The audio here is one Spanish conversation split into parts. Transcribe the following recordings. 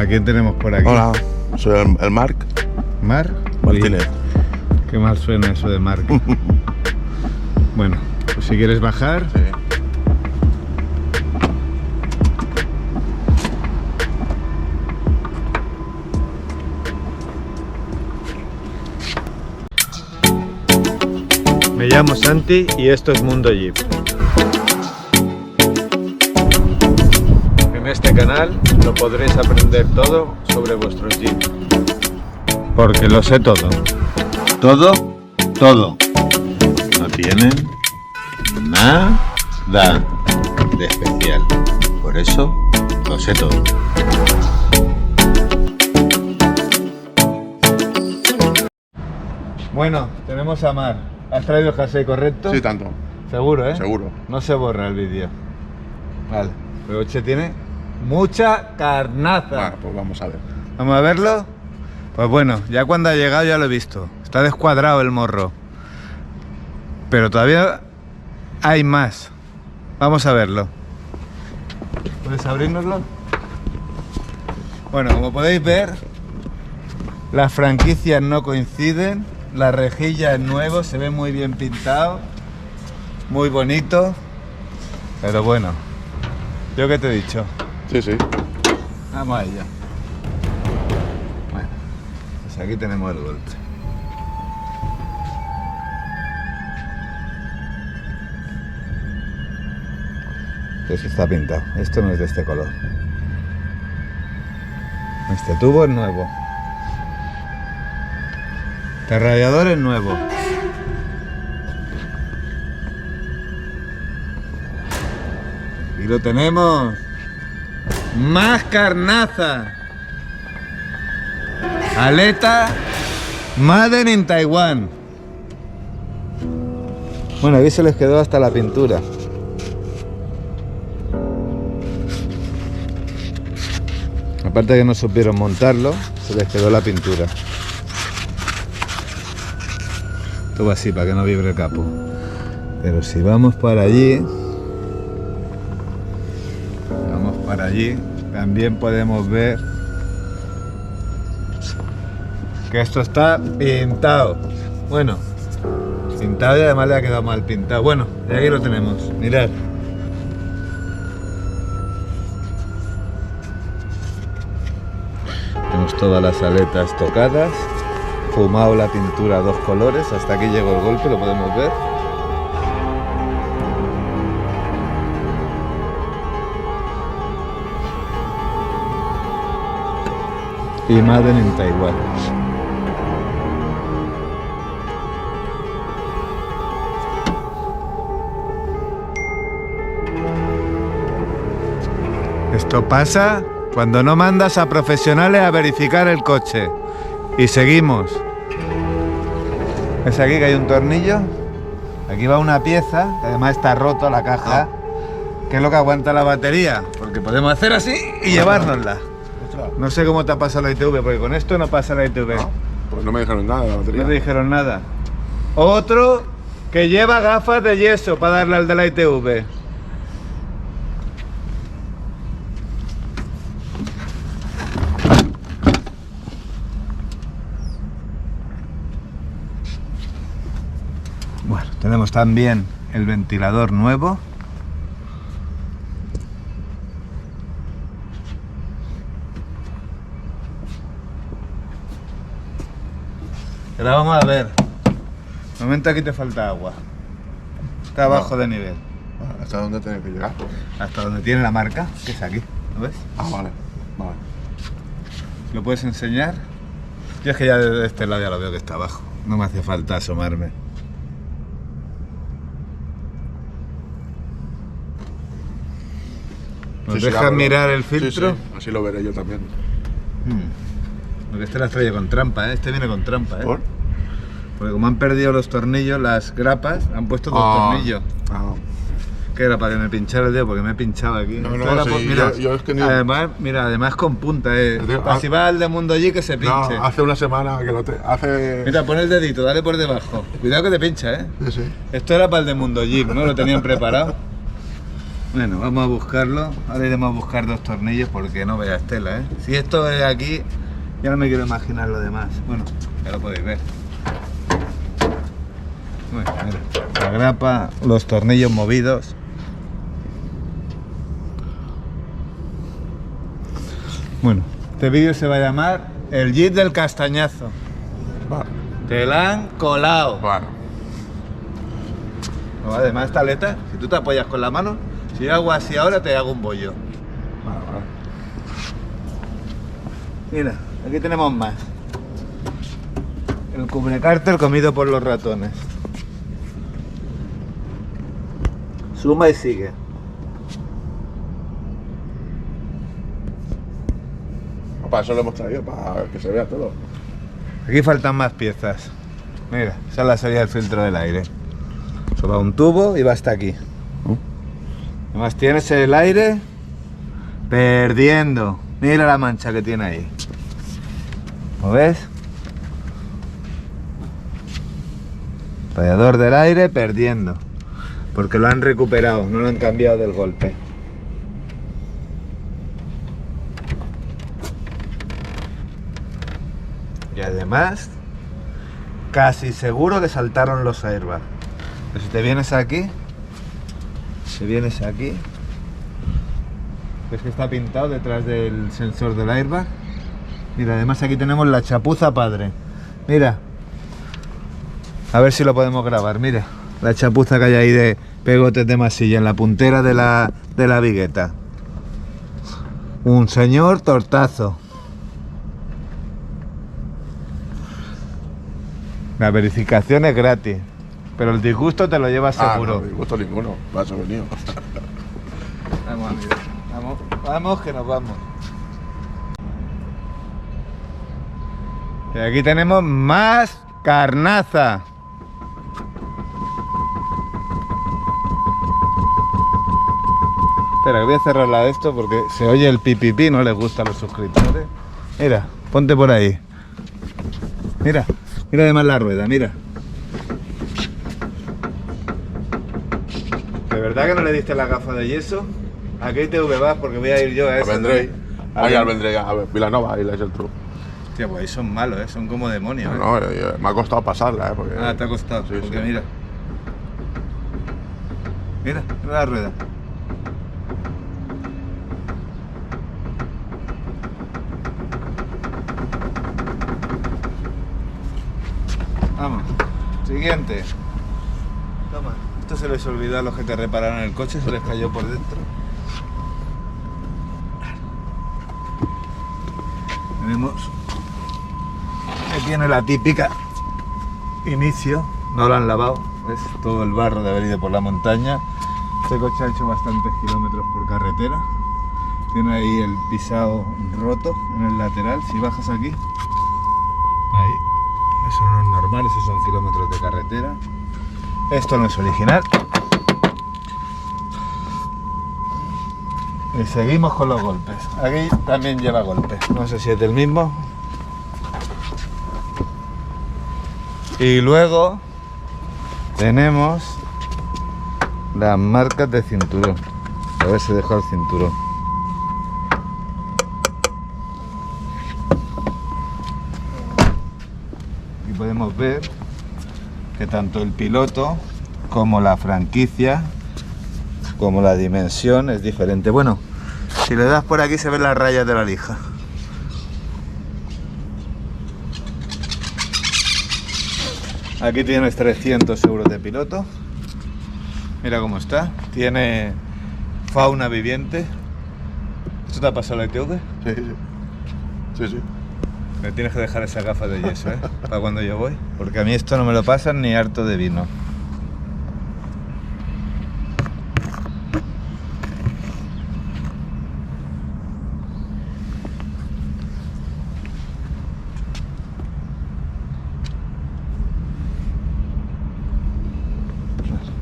¿A quién tenemos por aquí? Hola, soy el Marc. ¿Mar? Martínez. Uy, qué mal suena eso de Marc. Bueno, pues si quieres bajar. Sí. Me llamo Santi y esto es Mundo Jeep. En este canal lo podréis aprender todo sobre vuestros Jeep. Porque lo sé todo. Todo, todo. No tienen nada de especial. Por eso lo sé todo. Bueno, tenemos a Mar. ¿Has traído el jersey correcto? Sí, tanto. Seguro, ¿eh? Seguro. No se borra el vídeo. Vale. El coche tiene mucha carnaza. Bueno, pues vamos a ver. ¿Vamos a verlo? Pues bueno, ya cuando ha llegado ya lo he visto. Está descuadrado el morro. Pero todavía hay más. Vamos a verlo. ¿Puedes abrirnoslo? Bueno, como podéis ver, las franquicias no coinciden. La rejilla es nuevo, se ve muy bien pintado. Muy bonito. Pero bueno, ¿yo qué te he dicho? Sí, sí. Vamos a ello. Bueno, pues aquí tenemos el golpe. Este está pintado. Esto no es de este color. Este tubo es nuevo. Este radiador es nuevo. Y lo tenemos. Más carnaza. Aleta Made in Taiwan. Bueno, aquí se les quedó hasta la pintura. Aparte de que no supieron montarlo, se les quedó la pintura. Todo así para que no vibre el capó. Pero si vamos para allí, también podemos ver que esto está pintado. Bueno, pintado y además le ha quedado mal pintado. Bueno, y aquí lo tenemos, mirad. Tenemos todas las aletas tocadas, fumado la pintura a dos colores, hasta aquí llegó el golpe, lo podemos ver. Y Made in Taiwan. Esto pasa cuando no mandas a profesionales a verificar el coche. Y seguimos. ¿Ves aquí que hay un tornillo? Aquí va una pieza, que además está roto la caja, que es lo que aguanta la batería. Porque podemos hacer así y llevárnosla. No sé cómo te ha pasado la ITV, porque con esto no pasa la ITV. No, pues no me dijeron nada de la batería. No te dijeron nada. Otro que lleva gafas de yeso para darle al de la ITV. Bueno, tenemos también el ventilador nuevo. Ahora vamos a ver. De momento aquí te falta agua. Está abajo de nivel. ¿Hasta dónde tiene que llegar? Hasta donde tiene la marca, que es aquí. ¿Lo ves? Ah, vale. Vale. ¿Lo puedes enseñar? Yo es que ya desde este lado ya lo veo que está abajo. No me hace falta asomarme. ¿Nos dejan mirar el filtro? Sí, sí. Así lo veré yo también. Porque este las trae con trampa, ¿eh? Este viene con trampa, ¿eh? ¿Por? Porque como han perdido los tornillos, las grapas, han puesto dos tornillos. Que era para que me pinchara el dedo, porque me he pinchado aquí. No, Esto no, era sí, mira, yo es que ni... además, mira, además con punta, Tío, si va al de Mundo Allí que se pinche. No, hace una semana que lo hace... Mira, pon el dedito, dale por debajo. Cuidado que te pincha, ¿eh? Sí, sí. Esto era para el de Mundo Jeep, ¿no? Lo tenían preparado. Bueno, vamos a buscarlo. Ahora iremos a buscar 2 tornillos porque no veas tela, ¿eh? Si esto es aquí, ya no me quiero imaginar lo demás. Bueno, ya lo podéis ver. Bueno, mira, la grapa, los tornillos movidos. Bueno, este vídeo se va a llamar el Jeep del castañazo. Vale. Te la han colado. Bueno. No, además, esta aleta, si tú te apoyas con la mano, si yo hago así ahora, te hago un bollo. Vale, vale. Mira, aquí tenemos más. El cubrecárter comido por los ratones. Suma y sigue. Para eso lo hemos traído, para que se vea todo. Aquí faltan más piezas. Mira, esa es la salida del filtro del aire. Eso va a un tubo y va hasta aquí. Además tienes el aire perdiendo. Mira la mancha que tiene ahí. ¿Lo ves? Radiador del aire perdiendo. Porque lo han recuperado, no lo han cambiado del golpe. Y además, casi seguro que saltaron los airbags. Pero si te vienes aquí, ves que está pintado detrás del sensor del airbag. Mira, además aquí tenemos la chapuza padre. Mira, a ver si lo podemos grabar. Mira, la chapuza que hay ahí de pegotes de masilla en la puntera de la vigueta. Un señor tortazo. La verificación es gratis, pero el disgusto te lo llevas seguro. No, disgusto ninguno, va a ser venido. Vamos, amigo. Vamos, que nos vamos. Y aquí tenemos más carnaza. Espera, que voy a cerrarla de esto porque se oye el pipipi, no les gusta a los suscriptores. Mira, ponte por ahí. Mira. Mira además la rueda, mira. ¿De verdad que no le diste la gafa de yeso? ¿A qué ITV vas? Porque voy a ir yo a eso. Vendré. Ahí al vendré, a ver, Vilanova, ahí le es el truco. Hostia, pues ahí son malos, son como demonios. No, me ha costado pasarla, porque... Ah, te ha costado, Sí, porque sí. mira. Mira la rueda. Vamos, siguiente. Toma, esto se les olvidó a los que te repararon el coche, se les cayó por dentro. Tenemos, aquí tiene la típica inicio, no lo han lavado, ves todo el barro de haber ido por la montaña. Este coche ha hecho bastantes kilómetros por carretera, tiene ahí el pisado roto en el lateral. Si bajas aquí, ahí, eso no es normal, esos son kilómetros de carretera. Esto no es original. Y seguimos con los golpes. Aquí también lleva golpes, no sé si es del mismo. Y luego tenemos las marcas de cinturón. A ver si dejó el cinturón. Aquí podemos ver que tanto el piloto como la franquicia, como la dimensión es diferente. Bueno, si le das por aquí se ven las rayas de la lija. Aquí tienes 300 euros de piloto. Mira cómo está. Tiene fauna viviente. ¿Esto te ha pasado la ITV? Sí, sí. Sí, sí. Me tienes que dejar esa gafa de yeso, ¿eh? Para cuando yo voy. Porque a mí esto no me lo pasan ni harto de vino.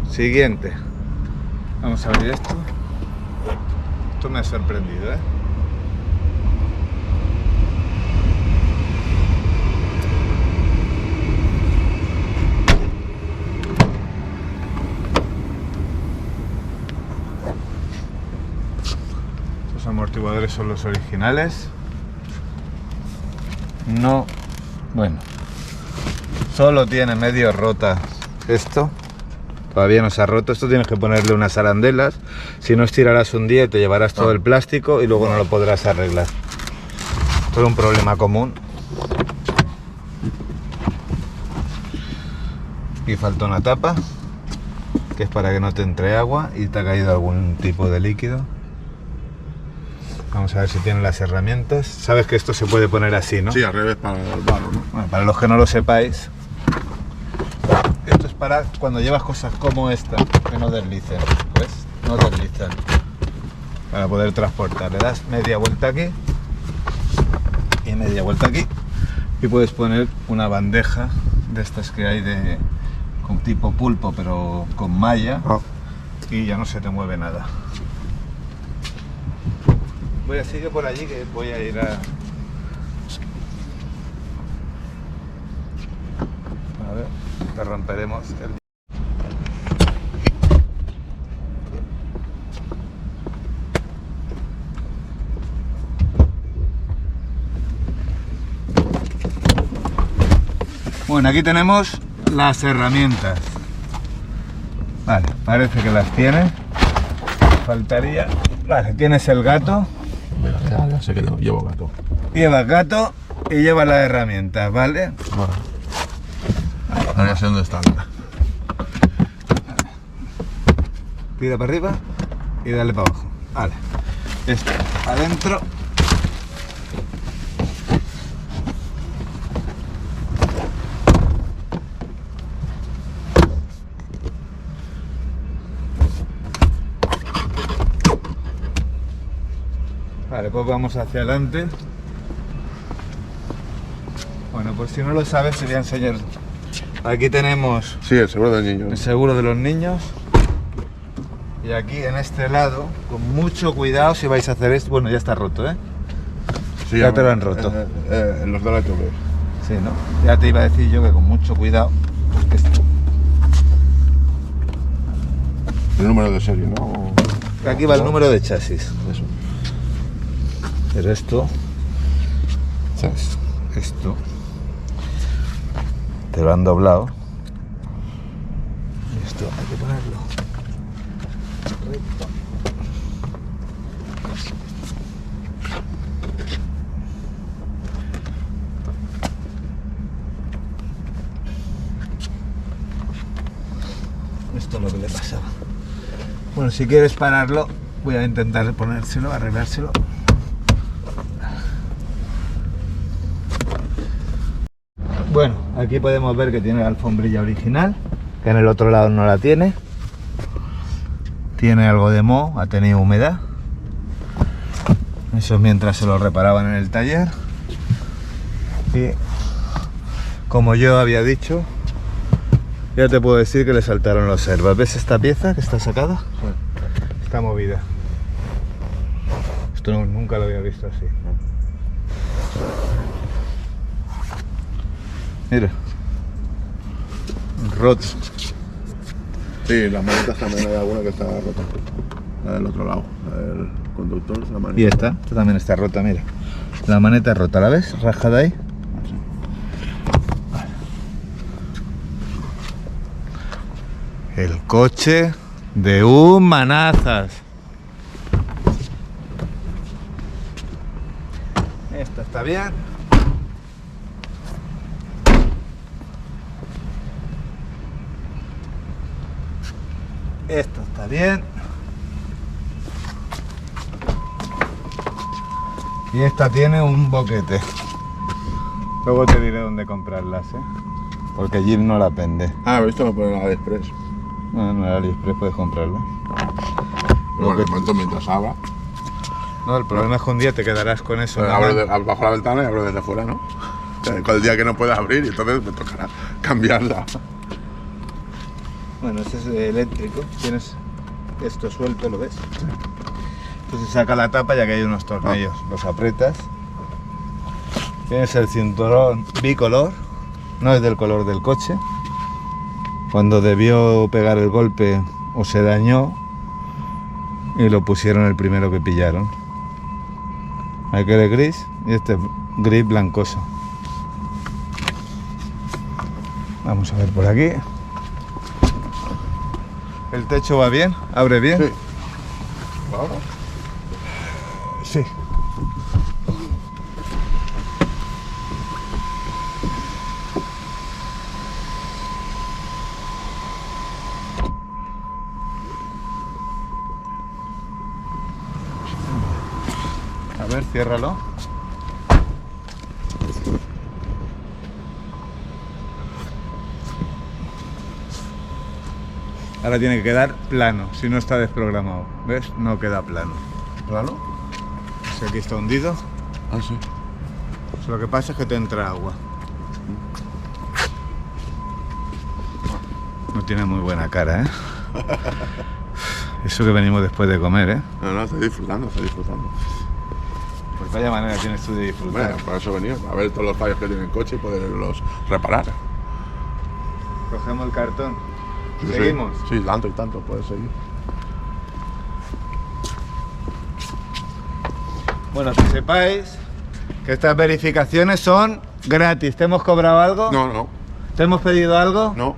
Siguiente. Vamos a abrir esto. Esto me ha sorprendido, ¿eh? amortiguadores son los originales. No, bueno, solo tiene medio rota esto. Todavía no se ha roto. Esto tienes que ponerle unas arandelas. Si no, estirarás un día y te llevarás todo el plástico y luego no lo podrás arreglar. Todo un problema común. Y falta una tapa, que es para que no te entre agua y te ha caído algún tipo de líquido. Vamos a ver si tienen las herramientas. Sabes que esto se puede poner así, ¿no? Sí, al revés para el barro, ¿no? Bueno, para los que no lo sepáis, esto es para cuando llevas cosas como esta, que no deslicen, ¿ves? No deslizan. Para poder transportar, le das media vuelta aquí y media vuelta aquí y puedes poner una bandeja de estas que hay de con tipo pulpo pero con malla y ya no se te mueve nada. Voy a seguir por allí, que voy a ir a ver, te romperemos el... Bueno, aquí tenemos las herramientas. Vale, parece que las tiene. Faltaría... Vale, tienes el gato. Mira, ya sé que llevo gato. Lleva gato y lleva las herramientas, ¿vale? Bueno. Ahora ya sé dónde están. Tira para arriba y dale para abajo. Vale. Esto adentro. Vale, pues vamos hacia adelante. Bueno, por si no lo sabes, te voy a enseñar. Aquí tenemos Sí, el seguro del niño. el seguro de los niños. Y aquí en este lado, con mucho cuidado si vais a hacer esto. Bueno, ya está roto, ¿eh? Sí, Ya te lo han roto. Los de la TV. Sí, ¿no? Ya te iba a decir yo que con mucho cuidado. Esto. El número de serie, ¿no? Aquí va el número de chasis. Eso. Pero esto, ¿sabes? Esto te lo han doblado. Y esto hay que ponerlo recto. Esto es lo que le pasaba. Bueno, si quieres pararlo, voy a intentar ponérselo, arreglárselo. Bueno, aquí podemos ver que tiene la alfombrilla original, que en el otro lado no la tiene. Tiene algo de moho, ha tenido humedad. Eso es mientras se lo reparaban en el taller. Y como yo había dicho, ya te puedo decir que le saltaron los airbags. ¿Ves esta pieza que está sacada? Sí. Está movida. Esto nunca lo había visto así. Mira, roto. Sí, las manetas también hay alguna que está rota. La del otro lado, la del conductor, la maneta. Y esta también está rota, mira. La maneta rota, ¿la ves? Rajada ahí. El coche de un manazas. Esta está bien. Esto está bien. Y esta tiene un boquete. Luego te diré dónde comprarlas, ¿eh? Porque allí no la pende. Ah, esto lo pone en la AliExpress. Bueno, en el AliExpress puedes comprarla. Bueno, de momento mientras abra. No, el problema es que un día te quedarás con eso. ¿No? Abro bajo la ventana y abro desde fuera, ¿no? O sea, con el día que no pueda abrir y entonces me tocará cambiarla. Bueno, este es eléctrico. Tienes esto suelto, ¿lo ves? Entonces saca la tapa ya que hay unos tornillos. Los aprietas. Tienes el cinturón bicolor. No es del color del coche. Cuando debió pegar el golpe o se dañó y lo pusieron el primero que pillaron. Aquel es gris y este es gris blancoso. Vamos a ver por aquí. ¿El techo va bien? ¿Abre bien? Sí. ¿Ahora? Sí. A ver, ciérralo. Ahora tiene que quedar plano, si no está desprogramado. ¿Ves? No queda plano. ¿Plano? Si aquí está hundido, Ah, sí. lo que pasa es que te entra agua. No tiene muy buena cara, ¿eh? Eso que venimos después de comer, ¿eh? No, estoy disfrutando, estoy disfrutando. Pues vaya manera tienes tú de disfrutar. Bueno, por eso venía, a ver todos los fallos que tiene el coche y poderlos reparar. Cogemos el cartón. Sí, ¿Seguimos? Sí, tanto y tanto, puedes seguir. Bueno, que sepáis que estas verificaciones son gratis. ¿Te hemos cobrado algo? No, ¿Te hemos pedido algo? no.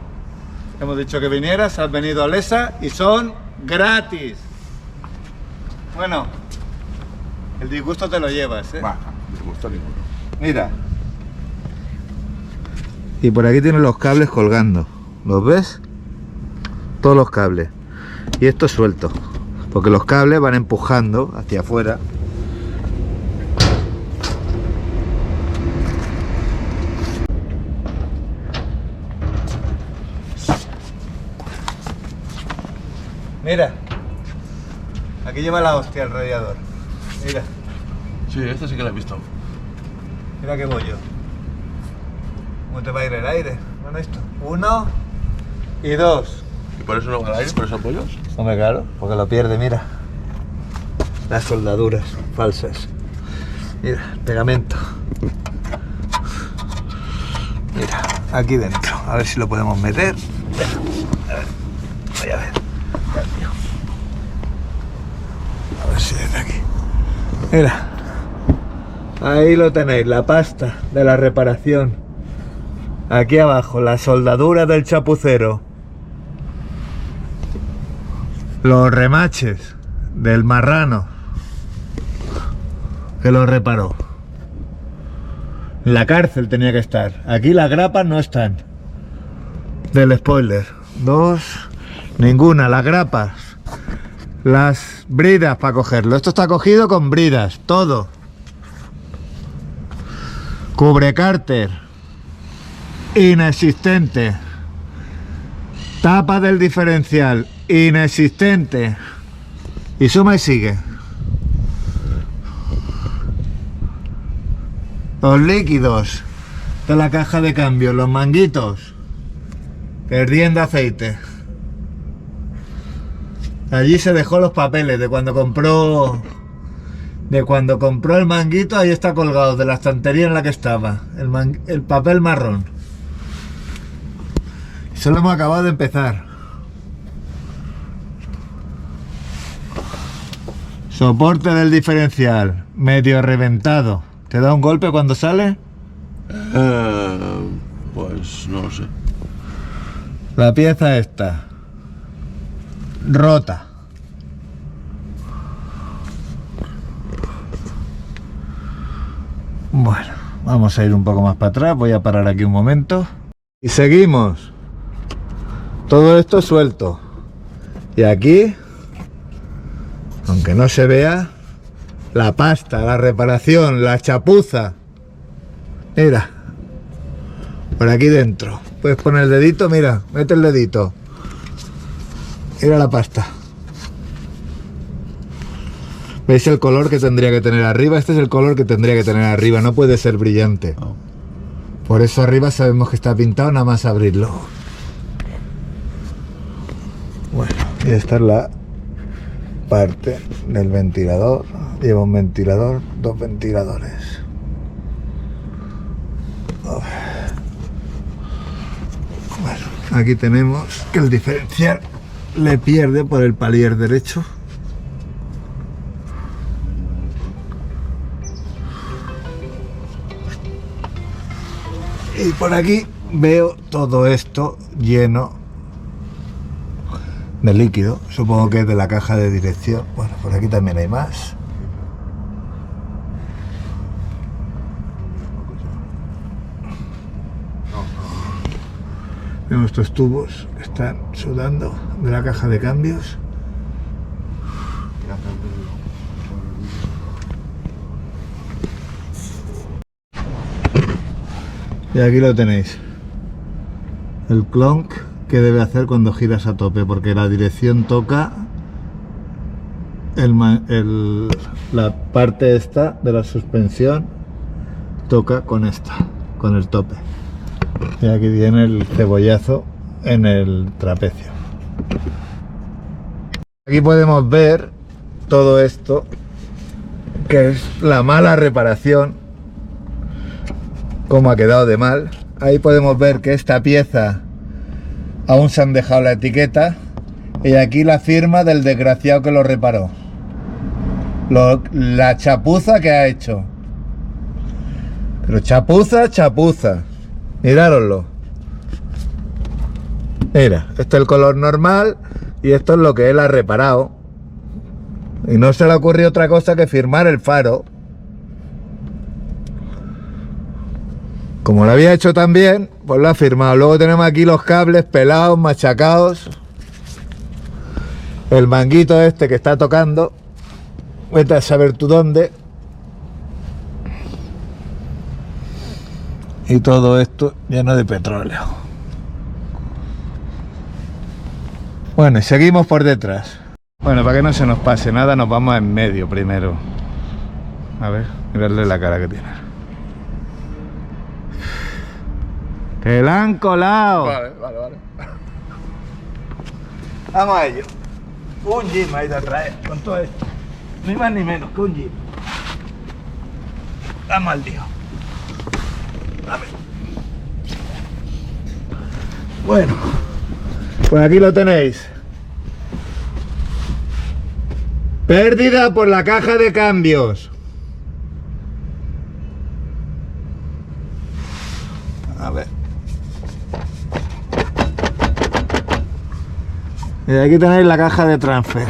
Hemos dicho que vinieras, has venido a Lesa y son gratis. Bueno, el disgusto te lo llevas, ¿eh? Va, disgusto ninguno. Mira. Y por aquí tienen los cables colgando. ¿Los ves? Todos los cables. Y esto es suelto. Porque los cables van empujando hacia afuera. Mira. Aquí lleva la hostia el radiador. Mira. Sí, este sí que lo he visto. Mira qué bollo. ¿Cómo te va a ir el aire con esto? 1 y 2. ¿Y por eso no va al aire, por esos pollos? Hombre, claro, porque lo pierde, mira. Las soldaduras falsas. Mira, el pegamento. Mira, aquí dentro. A ver si lo podemos meter. A ver, voy a ver. A ver si desde aquí. Mira. Ahí lo tenéis, la pasta de la reparación. Aquí abajo, la soldadura del chapucero. Los remaches del marrano que lo reparó. En la cárcel tenía que estar. Aquí las grapas no están. Del spoiler. 2. Ninguna. Las grapas. Las bridas para cogerlo. Esto está cogido con bridas. Todo. Cubrecárter. Inexistente. Tapa del diferencial. Inexistente. Y suma y sigue. Los líquidos de la caja de cambio, los manguitos, perdiendo aceite. Allí se dejó los papeles de cuando compró el manguito. Ahí está colgado de la estantería en la que estaba el papel marrón. Solo hemos acabado de empezar. Soporte del diferencial, medio reventado. ¿Te da un golpe cuando sale? Pues no lo sé. La pieza esta, rota. Bueno, vamos a ir un poco más para atrás. Voy a parar aquí un momento. Y seguimos. Todo esto suelto. Y aquí, aunque no se vea, la pasta, la reparación, la chapuza. Mira. Por aquí dentro. Puedes poner el dedito, mira, mete el dedito. Mira la pasta. ¿Veis el color que tendría que tener arriba? Este es el color que tendría que tener arriba, no puede ser brillante. Por eso arriba sabemos que está pintado nada más abrirlo. Bueno, y esta es la parte del ventilador. Lleva un ventilador, 2 ventiladores. Bueno, aquí tenemos que el diferencial le pierde por el palier derecho. Y por aquí veo todo esto lleno de líquido, supongo que es de la caja de dirección. Bueno, por aquí también hay más. Vemos estos tubos que están sudando de la caja de cambios. Y aquí lo tenéis, el clonk que debe hacer cuando giras a tope, porque la dirección toca la parte esta de la suspensión, toca con esta, con el tope. Y aquí viene el cebollazo en el trapecio. Aquí podemos ver todo esto, que es la mala reparación, cómo ha quedado de mal. Ahí podemos ver que esta pieza aún se han dejado la etiqueta y aquí la firma del desgraciado que lo reparó. La chapuza que ha hecho. Pero chapuza, chapuza. Mirároslo. Mira, este es el color normal y esto es lo que él ha reparado. Y no se le ocurrió otra cosa que firmar el faro. Como lo había hecho también, pues lo ha firmado. Luego tenemos aquí los cables pelados, machacados. El manguito este que está tocando. Vete a saber tú dónde. Y todo esto lleno de petróleo. Bueno, y seguimos por detrás. Bueno, para que no se nos pase nada, nos vamos en medio primero. A ver, mirarle la cara que tiene. ¡Que la han colado! Vale. Vamos a ello. Un jeep me ha ido a traer con todo esto. Ni más ni menos que un jeep. Vamos al lío. Dame. Bueno, pues aquí lo tenéis. Pérdida por la caja de cambios. A ver. Y aquí tenéis la caja de transfer.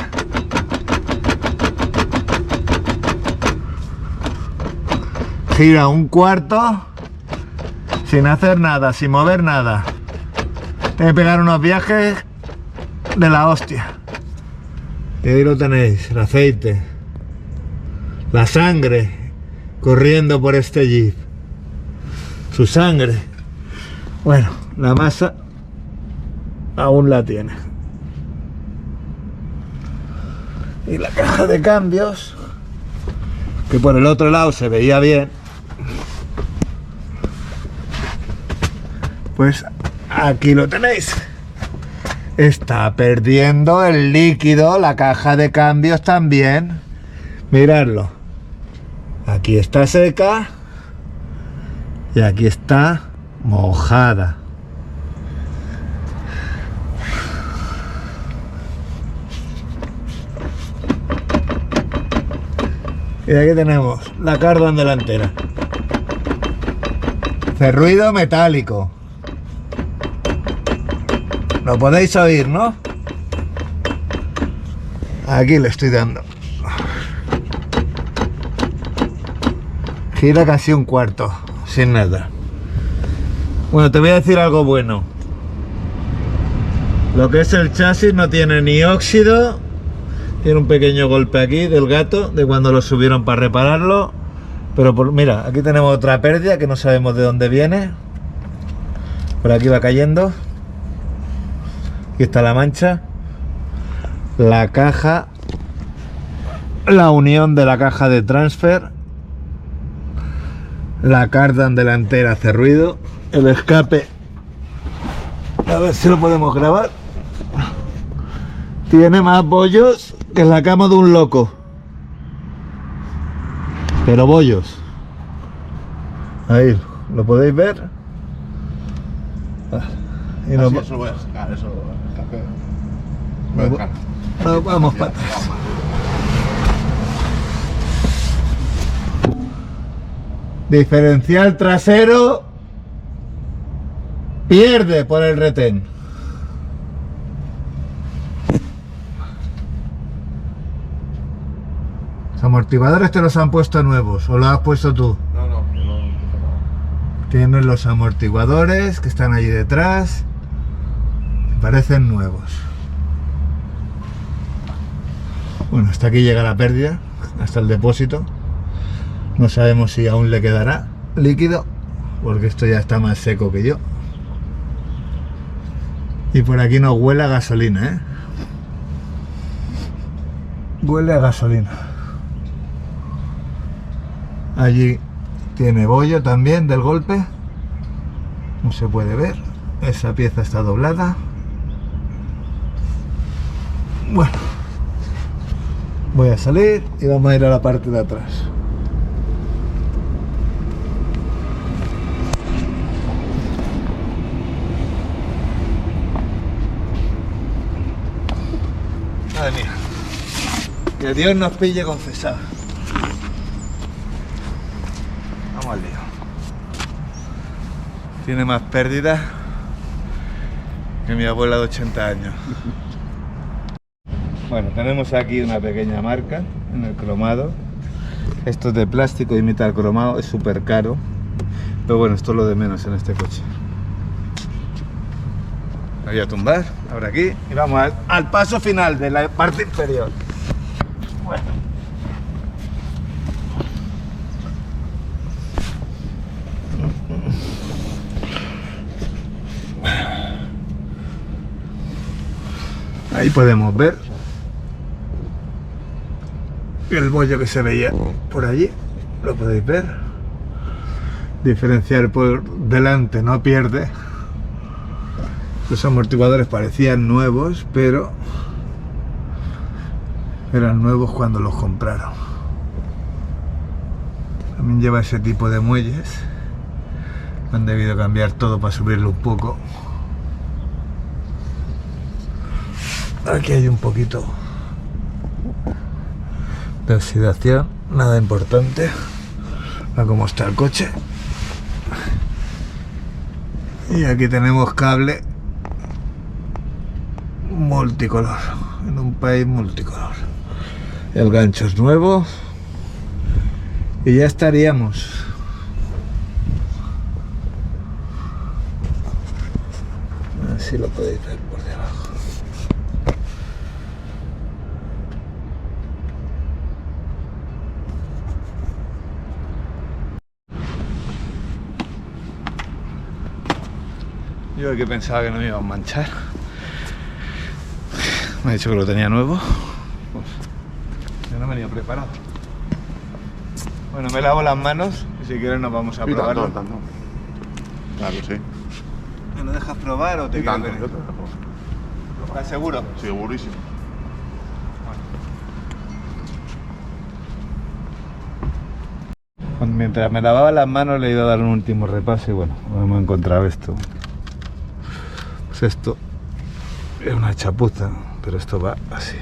Gira un cuarto sin hacer nada, sin mover nada. Tiene que pegar unos viajes de la hostia. Y ahí lo tenéis, el aceite, la sangre corriendo por este jeep. Su sangre. Bueno, la masa aún la tiene. Y la caja de cambios, que por el otro lado se veía bien, pues aquí lo tenéis. Está perdiendo el líquido, la caja de cambios también. Miradlo. Aquí está seca y aquí está mojada. Y aquí tenemos la cardan delantera. Cerruido metálico. Lo podéis oír, ¿no? Aquí le estoy dando. Gira casi un cuarto, sin nada. Bueno, te voy a decir algo bueno. Lo que es el chasis no tiene ni óxido. Tiene un pequeño golpe aquí del gato, de cuando lo subieron para repararlo. Pero mira, aquí tenemos otra pérdida que no sabemos de dónde viene. Por aquí va cayendo. Aquí está la mancha. La caja. La unión de la caja de transfer. La cardan delantera hace ruido. El escape. A ver si lo podemos grabar. Tiene más bollos que la cama de un loco. Pero bollos. Ahí, ¿lo podéis ver? Y Así, eso lo voy a sacar, eso escape. Voy a dejar. Vamos para atrás. Diferencial trasero Pierde por el retén. Los amortiguadores te los han puesto nuevos, ¿o los has puesto tú? No. Tienen los amortiguadores que están allí detrás. Parecen nuevos. Bueno, hasta aquí llega la pérdida, hasta el depósito. No sabemos si aún le quedará líquido, porque esto ya está más seco que yo. Y por aquí nos huele a gasolina, ¿eh? Huele a gasolina. Allí tiene bollo también del golpe. No se puede ver. Esa pieza está doblada. Bueno, voy a salir y vamos a ir a la parte de atrás. Madre mía, que Dios nos pille confesado. Vamos al lío. Tiene más pérdidas que mi abuela de 80 años. Bueno, tenemos aquí una pequeña marca en el cromado. Esto es de plástico, imita el cromado, es súper caro. Pero bueno, esto es lo de menos en este coche. Me voy a tumbar, ahora aquí, y vamos al paso final de la parte inferior. Bueno. Ahí podemos ver el bollo que se veía por allí, lo podéis ver. Diferenciar por delante no pierde. Los amortiguadores parecían nuevos, pero eran nuevos cuando los compraron. También lleva ese tipo de muelles. Han debido cambiar todo para subirlo un poco. Aquí hay un poquito de oxidación, nada importante a cómo está el coche. Y aquí tenemos cable multicolor, en un país multicolor. El gancho es nuevo y ya estaríamos. Así lo podéis ver por debajo. Yo que pensaba que no me iba a manchar. Me ha dicho que lo tenía nuevo. Pues, yo no venía preparado. Bueno, me lavo las manos y si quieres nos vamos a probarlo. Tanto. Claro, sí. ¿Me lo dejas probar o te quieres venir? Yo te dejo. ¿Estás seguro? Segurísimo. Bueno, mientras me lavaba las manos le he ido a dar un último repaso y bueno, hemos encontrado esto. Pues esto es una chapuza, pero esto va así.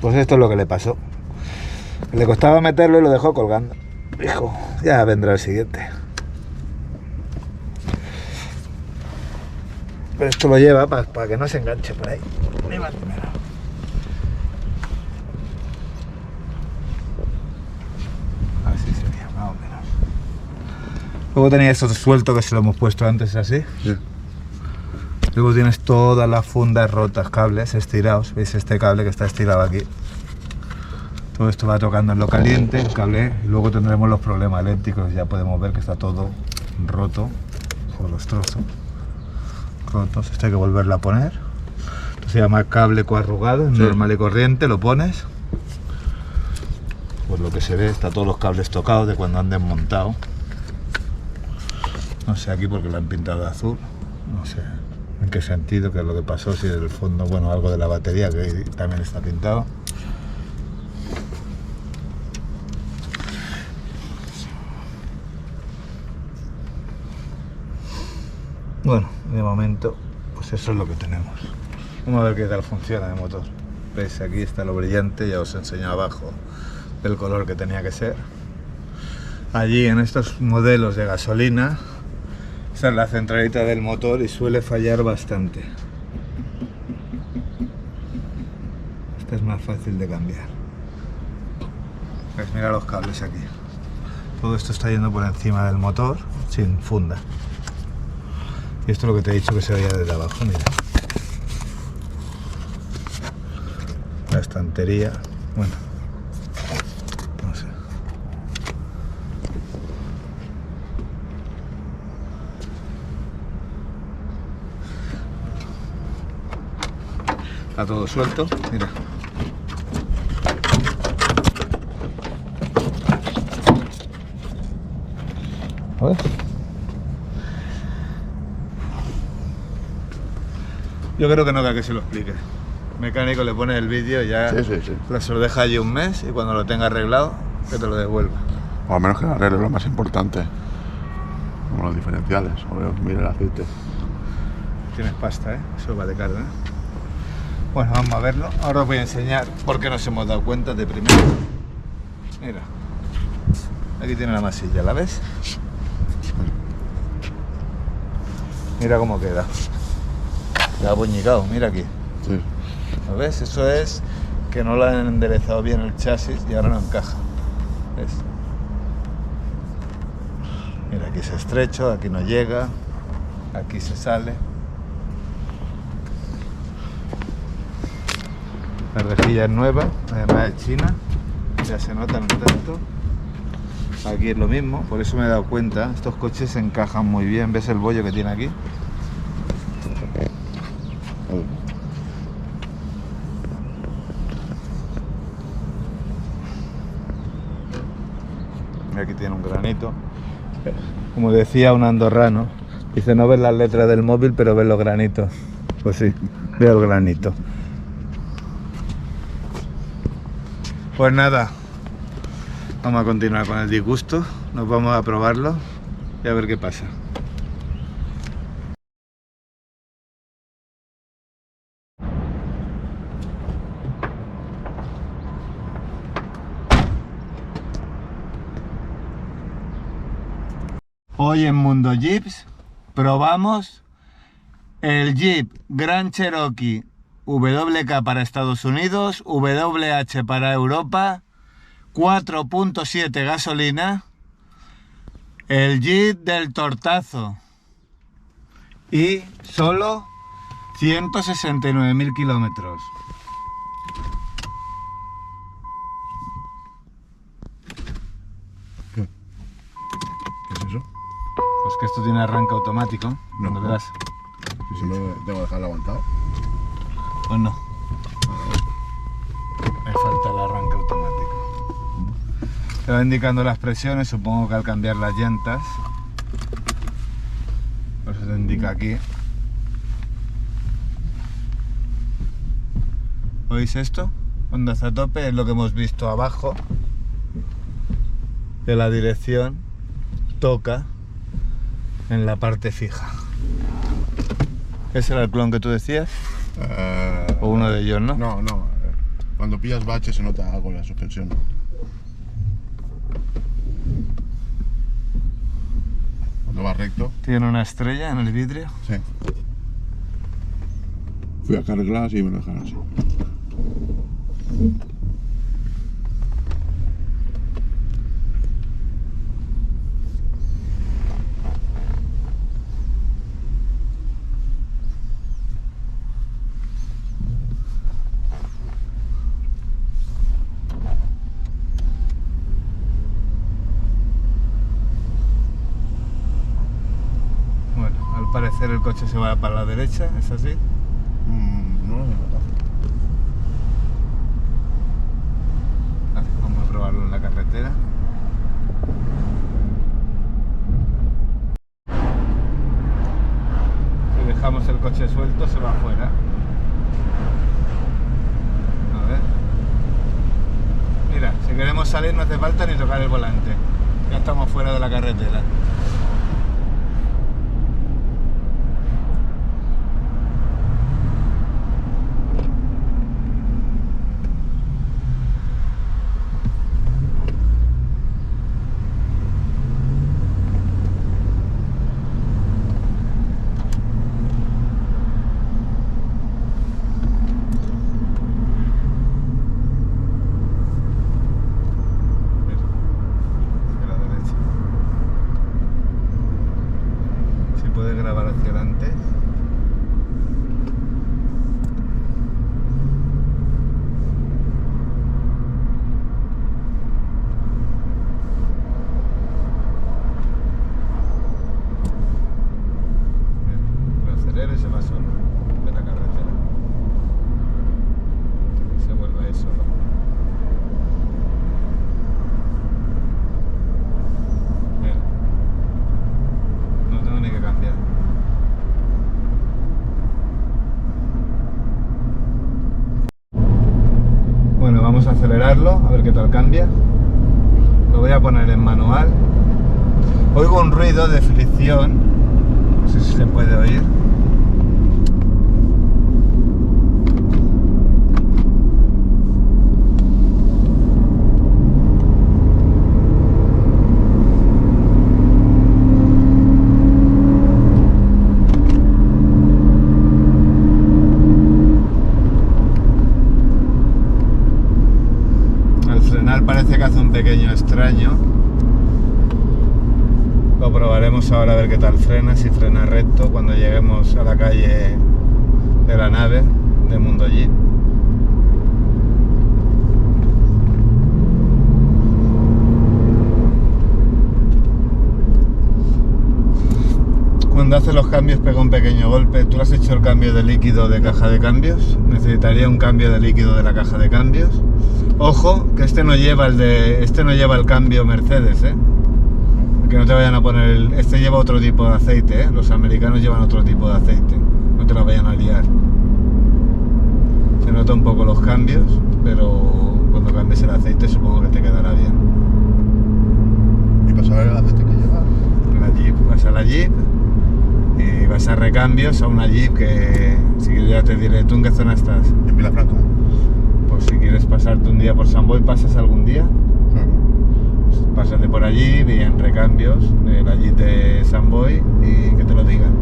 Pues esto es lo que le pasó. Le costaba meterlo y lo dejó colgando. Hijo, ya vendrá el siguiente. Pero esto lo lleva para que no se enganche por ahí. Así sería, más o menos. Luego tenía esto suelto que se lo hemos puesto antes así. Sí. Luego tienes todas las fundas rotas, cables estirados. ¿Veis este cable que está estirado aquí? Todo esto va tocando en lo caliente, el cable, y luego tendremos los problemas eléctricos. Ya podemos ver que está todo roto, con los trozos rotos. Esto hay que volverlo a poner. Esto se llama cable coarrugado, sí. Normal y corriente, lo pones. Pues lo que se ve, está todos los cables tocados de cuando han desmontado. No sé aquí porque lo han pintado de azul, no sé en qué sentido, qué es lo que pasó, si del fondo, bueno, algo de la batería que también está pintado. Bueno, de momento, pues eso es lo que tenemos. Vamos a ver qué tal funciona el motor. ¿Veis? Aquí está lo brillante, ya os enseño abajo el color que tenía que ser. Allí en estos modelos de gasolina, esta es la centralita del motor y suele fallar bastante. Esta es más fácil de cambiar. Pues mira los cables aquí. Todo esto está yendo por encima del motor sin funda. Y esto es lo que te he dicho que se veía desde abajo, mira. La estantería, bueno, no sé. Está todo suelto, mira. A ver. Yo creo que no da que se lo explique. El mecánico le pone el vídeo y ya Sí. se lo deja allí un mes y cuando lo tenga arreglado, que te lo devuelva. O al menos que arregle lo más importante. Como los diferenciales. O mira el aceite. Tienes pasta, ¿eh? Eso vale caro, ¿eh? Bueno, vamos a verlo. Ahora os voy a enseñar por qué nos hemos dado cuenta de primero. Mira. Aquí tiene la masilla, ¿la ves? Mira cómo queda. Queda apuñicado, mira aquí. Sí. ¿Lo ves? Eso es que no lo han enderezado bien el chasis y ahora no encaja. ¿Ves? Mira, aquí es estrecho, aquí no llega, aquí se sale. La rejilla es nueva, además es china, ya se nota en el tacto. Aquí es lo mismo, por eso me he dado cuenta, estos coches se encajan muy bien. ¿Ves el bollo que tiene aquí? Aquí tiene un granito. Como decía un andorrano, dice: no ves las letras del móvil, pero ves los granitos. Pues sí, veo el granito. Pues nada, vamos a continuar con el disgusto. Nos vamos a probarlo y a ver qué pasa. Hoy en Mundo Jeeps probamos el Jeep Grand Cherokee WK para Estados Unidos, WH para Europa, 4.7 gasolina, el Jeep del tortazo y solo 169.000 kilómetros. ¿Qué es eso? Pues que esto tiene arranque automático. No. ¿No verás? Si no, tengo que dejarlo aguantado. Pues no. Me falta el arranque automático. Te va indicando las presiones, supongo que al cambiar las llantas. Por eso te indica aquí. ¿Oís esto? Ondas a tope, es lo que hemos visto abajo. Que la dirección toca en la parte fija. ¿Ese era el clon que tú decías? O uno de ellos, ¿no? No. Cuando pillas bache se nota algo en la suspensión. Cuando va recto. Tiene una estrella en el vidrio. Sí. Fui a cargarlas y me lo dejaron así. Bueno, al parecer el coche se va para la derecha, ¿es así? No lo he notado. Vale, vamos a probarlo en la carretera. Si dejamos el coche suelto se va afuera. A ver. Mira, si queremos salir no hace falta ni tocar el volante. Ya estamos fuera de la carretera. puedes grabar hacia adelante. Lo acelero y se va solo de la carretera. Y se vuelve ahí solo. Mira. No tengo ni que cambiar. Bueno, vamos a acelerarlo, a ver qué tal cambia. Lo voy a poner en manual. Oigo un ruido de fricción. No sé si se puede oír. Al frenar parece que hace un pequeño extraño. Lo probaremos ahora a ver qué tal frena, si frena recto cuando lleguemos a la calle de la nave de Mundo Jeep. Cuando hace los cambios pega un pequeño golpe. ¿Tú has hecho el cambio de líquido de caja de cambios? Necesitaría un cambio de líquido de la caja de cambios. Ojo, que este no lleva el cambio Mercedes, que no te vayan a poner este lleva otro tipo de aceite, los americanos llevan otro tipo de aceite, no te la vayan a liar. Se nota un poco los cambios, pero cuando cambies el aceite supongo que te quedará bien. ¿Y para saber el aceite que lleva? La Jeep, vas a la Jeep y vas a recambios a una Jeep que, si ya te diré, ¿tú en qué zona estás? En Vilafranca. Pues si quieres pasarte un día por San Boi, ¿pasas algún día? Pásate por allí y en recambios de la Jeep de San Boi y que te lo digan.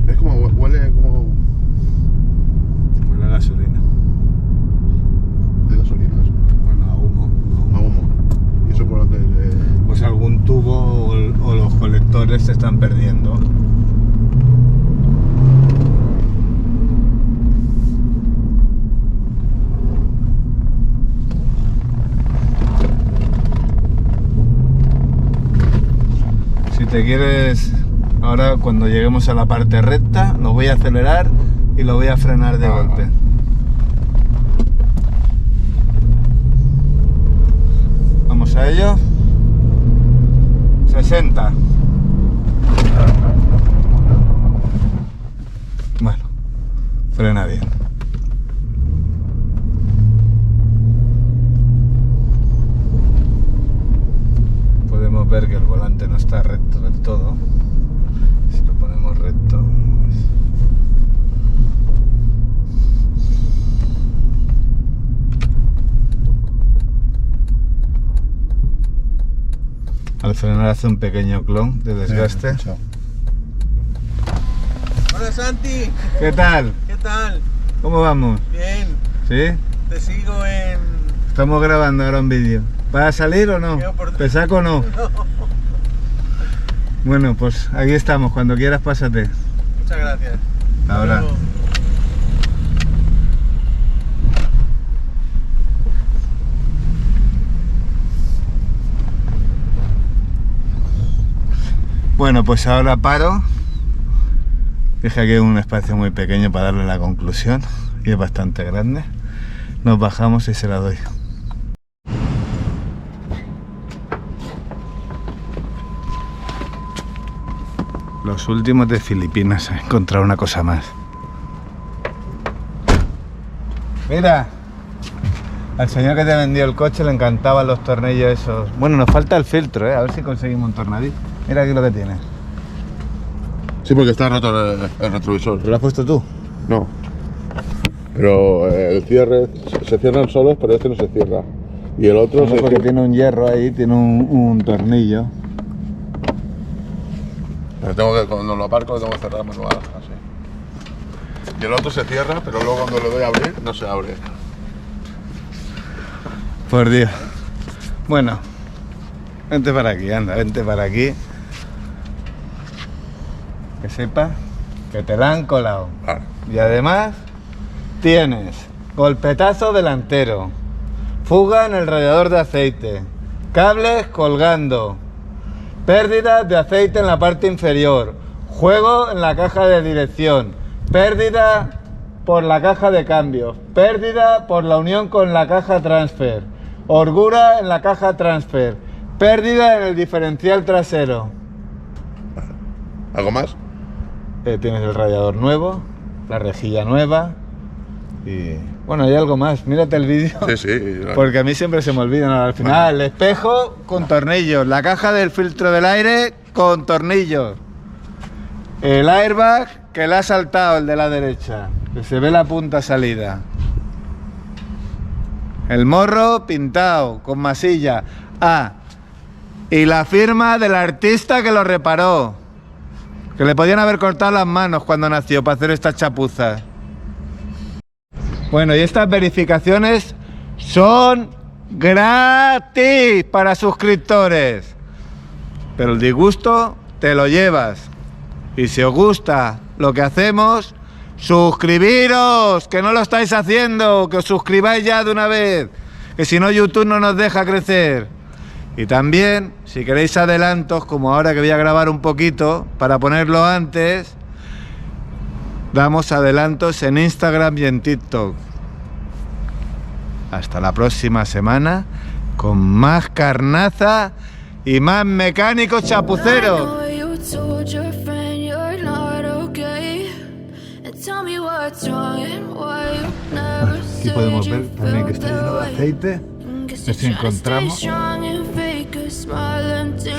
¿Ves cómo huele como Huele a gasolina. de gasolina? Eso. Bueno, a humo. A humo. ¿Y eso por dónde? Pues algún tubo o los colectores se están perdiendo. Si te quieres, ahora cuando lleguemos a la parte recta, lo voy a acelerar y lo voy a frenar de golpe. Vamos a ello. 60. Bueno, frena bien. Podemos ver que el volante no está recto del todo. Si lo ponemos recto, pues... Al frenar hace un pequeño clon de desgaste. Hola Santi, ¿Qué tal? ¿qué tal? ¿Cómo vamos? Bien, ¿Sí? te sigo en... Estamos grabando ahora un vídeo. ¿Vas a salir o no? ¿Te saco o no? No. Bueno, pues aquí estamos. Cuando quieras, pásate. Muchas gracias. Ahora. Hasta luego. Bueno, pues ahora paro. Dije que hay un espacio muy pequeño para darle la conclusión y es bastante grande. Nos bajamos y se la doy. Los últimos de Filipinas. He encontrado una cosa más. Mira, al señor que te vendió el coche le encantaban los tornillos esos. Bueno, nos falta el filtro, a ver si conseguimos un tornadillo. Mira aquí lo que tiene. Sí, porque está roto el retrovisor. ¿Lo has puesto tú? No. Pero el cierre se cierran solos, pero este no se cierra. Y el otro No, se porque cierra. tiene un hierro ahí, tiene un tornillo. Pero tengo que, cuando lo aparco, lo tengo que cerrar manual, así. Y el otro se cierra, pero luego cuando le doy a abrir, no se abre. Por Dios. Bueno, vente para aquí, anda, vente para aquí. Que sepas que te la han colado. Vale. Y además tienes golpetazo delantero, fuga en el radiador de aceite, cables colgando, pérdida de aceite en la parte inferior, juego en la caja de dirección, pérdida por la caja de cambios, pérdida por la unión con la caja transfer, holgura en la caja transfer, pérdida en el diferencial trasero. ¿Algo más? Tienes el radiador nuevo, la rejilla nueva y... bueno, hay algo más, mírate el vídeo. Sí, sí. Vale. Porque a mí siempre se me olvidan al final. El espejo con tornillos, la caja del filtro del aire con tornillos, el airbag que le ha saltado, el de la derecha, que se ve la punta salida, el morro pintado con masilla. Ah, y la firma del artista que lo reparó, que le podían haber cortado las manos cuando nació para hacer estas chapuzas. Bueno, y estas verificaciones son gratis para suscriptores. Pero el disgusto te lo llevas. Y si os gusta lo que hacemos, suscribiros, que no lo estáis haciendo, que os suscribáis ya de una vez, que si no YouTube no nos deja crecer. Y también, si queréis adelantos, como ahora que voy a grabar un poquito para ponerlo antes, damos adelantos en Instagram y en TikTok. Hasta la próxima semana con más carnaza y más mecánicos chapuceros. Aquí podemos ver también que está lleno de aceite. Nos encontramos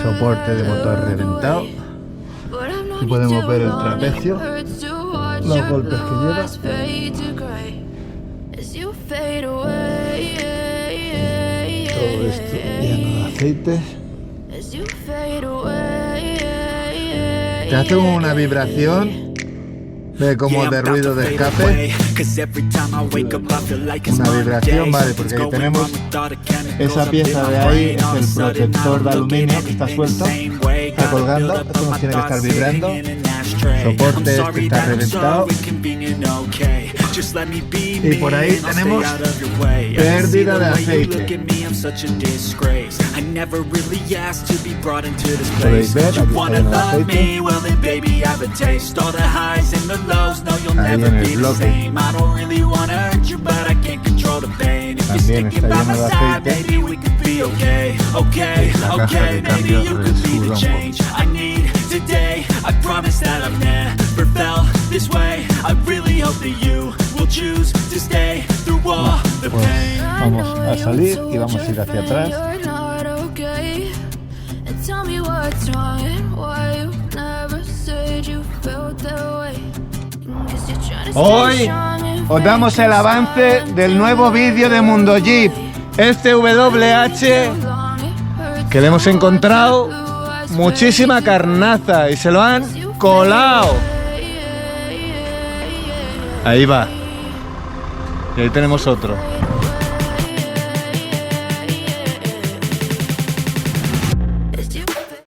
soporte de motor reventado. Aquí podemos ver el trapecio, los golpes que lleva. Todo esto lleno de aceite. Te hace una vibración de como de ruido de escape. Una vibración, vale, porque ahí tenemos esa pieza de ahí, es el protector de aluminio que está suelto, está colgando, esto nos tiene que estar vibrando. Soporte este está reventado. Y por ahí tenemos pérdida de aceite. Podéis ver, aquí está lleno de aceite. Ahí en el bloque también está lleno de aceite. La caja de cambios suda un poco. Today, I promise that I've never felt this way. I really hope that you will choose to stay through all the pain. Vamos a salir y vamos a ir hacia atrás. Hoy os damos el avance del nuevo vídeo de Mundo Jeep, este WH, que le hemos encontrado muchísima carnaza y se lo han colado. Ahí va. Y ahí tenemos otro.